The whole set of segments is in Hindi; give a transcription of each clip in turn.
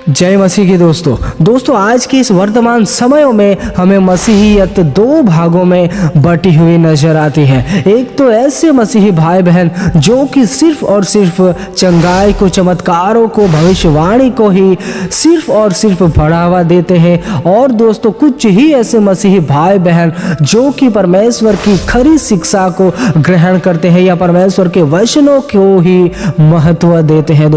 जय मसीह के दोस्तों आज के इस वर्तमान समयों में हमें मसीहियत दो भागों में बटी हुई नजर आती है। एक तो ऐसे मसीही भाई बहन जो कि सिर्फ और सिर्फ चंगाई को, चमत्कारों को, भविष्यवाणी को ही सिर्फ और सिर्फ बढ़ावा देते हैं, और दोस्तों कुछ ही ऐसे मसीही भाई बहन जो कि परमेश्वर की खरी शिक्षा को ग्रहण करते हैं या परमेश्वर के वचनों को ही महत्व देते हैं।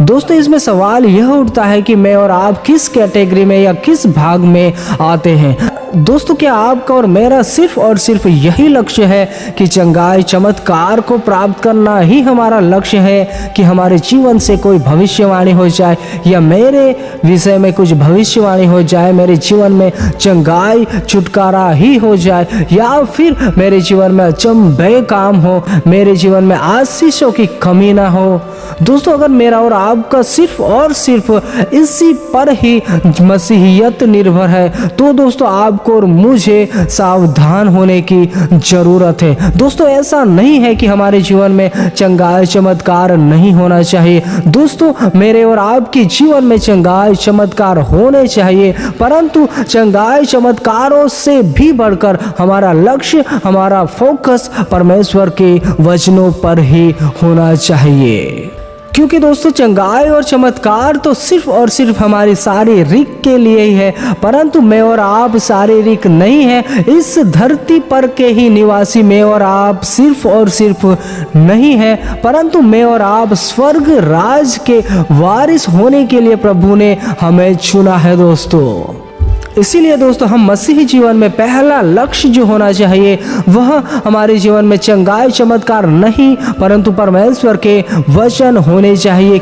दोस्तों इसमें सवाल यह उठता है कि मैं और आप किस कैटेगरी में या किस भाग में आते हैं। दोस्तों क्या आपका और मेरा सिर्फ और सिर्फ यही लक्ष्य है कि चंगाई, चमत्कार को प्राप्त करना ही हमारा लक्ष्य है कि हमारे जीवन से कोई भविष्यवाणी हो जाए या मेरे विषय में कुछ भविष्यवाणी हो जाए, मेरे जीवन में चंगाई, छुटकारा ही हो जाए, या फिर मेरे जीवन में अचंभे काम हो, मेरे जीवन में आशीषों की कमी ना हो। दोस्तों अगर मेरा और आपका सिर्फ और सिर्फ इसी पर ही मसीहियत निर्भर है तो दोस्तों आपको और मुझे सावधान होने की जरूरत है। दोस्तों ऐसा नहीं है कि हमारे जीवन में चंगाई, चमत्कार नहीं होना चाहिए। दोस्तों मेरे और आपके जीवन में चंगाई, चमत्कार होने चाहिए, परंतु चंगाई, चमत्कारों से भी बढ़कर हमारा लक्ष्य, हमारा फोकस परमेश्वर के वचनों पर ही होना चाहिए। क्योंकि दोस्तों चंगाई और चमत्कार तो सिर्फ और सिर्फ हमारी शारीरिक के लिए ही है, परंतु मैं और आप शारीरिक नहीं है। इस धरती पर के ही निवासी मैं और आप सिर्फ और सिर्फ नहीं है, परंतु मैं और आप स्वर्ग राज के वारिस होने के लिए प्रभु ने हमें चुना है। दोस्तों इसीलिए दोस्तों हम मसीही जीवन में पहला लक्ष्य जो होना चाहिए वह हमारे जीवन में चंगाई, चमत्कार नहीं परंतु परमेश्वर के वचन होने चाहिए।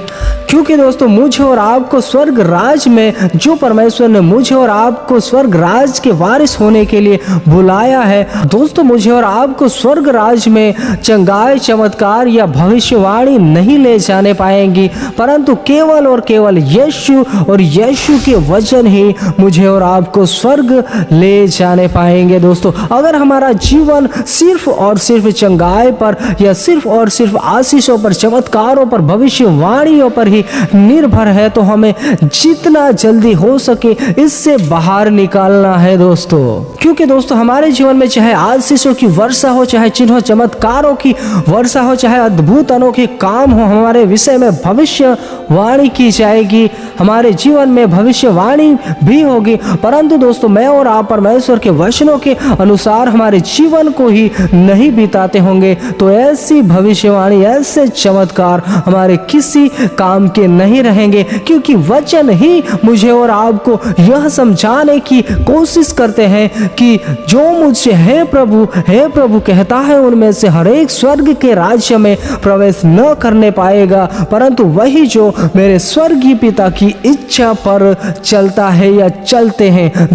क्योंकि दोस्तों मुझे और आपको स्वर्ग राज में, जो परमेश्वर ने मुझे और आपको स्वर्ग राज के वारिस होने के लिए बुलाया है, दोस्तों मुझे और आपको स्वर्ग राज में चंगाई, चमत्कार या भविष्यवाणी नहीं ले जाने पाएंगी, परंतु केवल और केवल यीशु और यीशु के वचन ही मुझे और आपको स्वर्ग ले जाने पाएंगे। दोस्तों अगर हमारा जीवन सिर्फ और सिर्फ चंगाई पर या सिर्फ और सिर्फ आशीषों पर, चमत्कारों पर, भविष्यवाणियों पर ही निर्भर है तो हमें जितना जल्दी हो सके इससे बाहर निकालना है। दोस्तों क्योंकि दोस्तों हमारे जीवन में चाहे आशीषों की वर्षा हो, चाहे चिन्हों चमत्कारों की वर्षा हो, चाहे अद्भुत अनोखे काम हो, हमारे विषय में भविष्यवाणी की जाएगी, हमारे जीवन में भविष्यवाणी भी होगी, परंतु दोस्तों मैं और आप परमेश्वर के वचनों के अनुसार हमारे जीवन को ही नहीं बिताते होंगे तो ऐसी भविष्यवाणी, ऐसे चमत्कार हमारे किसी काम के नहीं रहेंगे। क्योंकि वचन ही मुझे और आपको यह समझाने की कोशिश करते हैं कि जो मुझसे हे प्रभु कहता है उनमें से हर एक स्वर्ग के राज्य में प्रवेश न करने पाएगा, परंतु वही जो मेरे स्वर्गीय पिता की इच्छा पर चलता है या चलते हैं।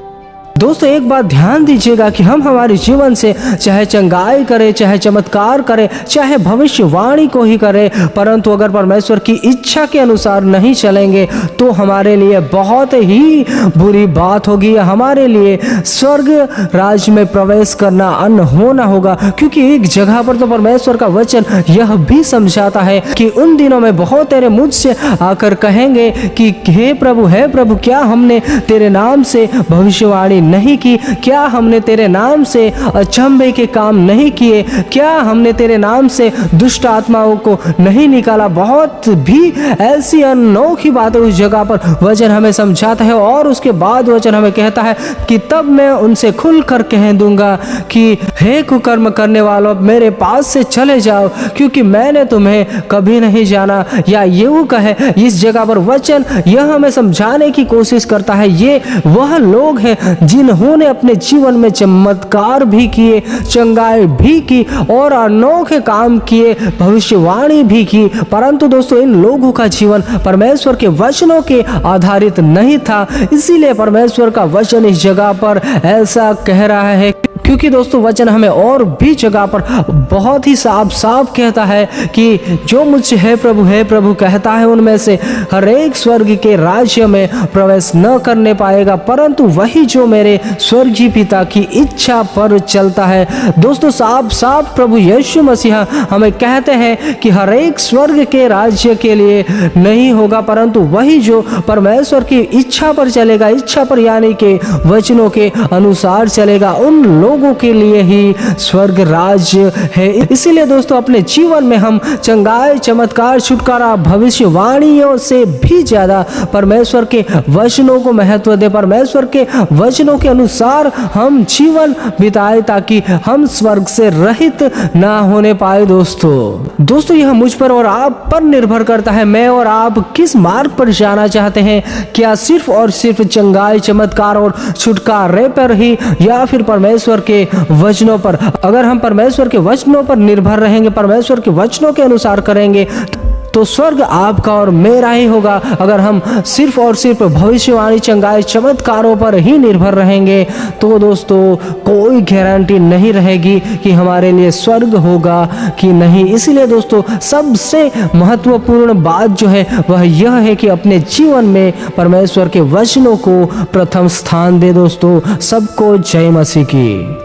दोस्तों एक बात ध्यान दीजिएगा कि हम हमारे जीवन से चाहे चंगाई करें, चाहे चमत्कार करें, चाहे भविष्यवाणी को ही करें, परंतु अगर परमेश्वर की इच्छा के अनुसार नहीं चलेंगे तो हमारे लिए बहुत ही बुरी बात होगी, हमारे लिए स्वर्ग राज में प्रवेश करना अनहोना होगा। क्योंकि एक जगह पर तो परमेश्वर का वचन यह भी समझाता है कि उन दिनों में बहुत तेरे मुझसे आकर कहेंगे कि हे प्रभु क्या हमने तेरे नाम से भविष्यवाणी नहीं की, क्या हमने तेरे नाम से अचंभे के काम नहीं किए, क्या हमने तेरे नाम से दुष्ट आत्माओं को नहीं निकाला। बहुत भी ऐसी अनोखी बातें उस जगह पर वचन हमें समझाता है, और उसके बाद वचन हमें कहता है कि तब मैं उनसे खुलकर कह दूंगा कि हे कुकर्म करने वालों मेरे पास से चले जाओ, क्योंकि मैंने तुम्हें कभी नहीं जाना। या यूं कहे इस जगह पर वचन यह हमें समझाने की कोशिश करता है, ये वह लोग हैं जिन्होंने अपने जीवन में चमत्कार भी किए, चंगाई भी की और अनोखे काम किए, भविष्यवाणी भी की, परंतु दोस्तों इन लोगों का जीवन परमेश्वर के वचनों के आधारित नहीं था। इसीलिए परमेश्वर का वचन इस जगह पर ऐसा कह रहा है क्योंकि दोस्तों वचन हमें और भी जगह पर बहुत ही साफ साफ कहता है कि जो मुझसे है प्रभु कहता है उनमें से हर एक स्वर्ग के राज्य में प्रवेश न करने पाएगा, परंतु वही जो मेरे स्वर्गीय पिता की इच्छा पर चलता है। दोस्तों साफ साफ प्रभु यीशु मसीह हमें कहते हैं कि हर एक स्वर्ग के राज्य के लिए नहीं होगा, परंतु वही जो परमेश्वर की इच्छा पर चलेगा, इच्छा पर यानी कि वचनों के अनुसार चलेगा, उन लोगों के लिए ही स्वर्ग राज्य है। इसीलिए दोस्तों अपने जीवन में हम चंगाई, चमत्कार, छुटकारा, भविष्यवाणियों से भी ज्यादा परमेश्वर के वचनों को महत्व दे, परमेश्वर के वचनों के अनुसार हम जीवन बिताए ताकि हम स्वर्ग से रहित ना होने पाए। दोस्तों यह मुझ पर और आप पर निर्भर करता है, मैं और आप किस मार्ग पर जाना चाहते हैं, क्या सिर्फ और सिर्फ चंगाई, चमत्कार और छुटकारे पर ही, या फिर परमेश्वर के वचनों पर। अगर हम परमेश्वर के वचनों पर निर्भर रहेंगे, परमेश्वर के वचनों के अनुसार करेंगे, तो स्वर्ग आपका और मेरा ही होगा। अगर हम सिर्फ और सिर्फ भविष्यवाणी, चंगाई, चमत्कारों पर ही निर्भर रहेंगे तो दोस्तों कोई गारंटी नहीं रहेगी कि हमारे लिए स्वर्ग होगा कि नहीं। इसीलिए दोस्तों सबसे महत्वपूर्ण बात जो है वह यह है कि अपने जीवन में परमेश्वर के वचनों को प्रथम स्थान दे। दोस्तों सबको जय मसीह की।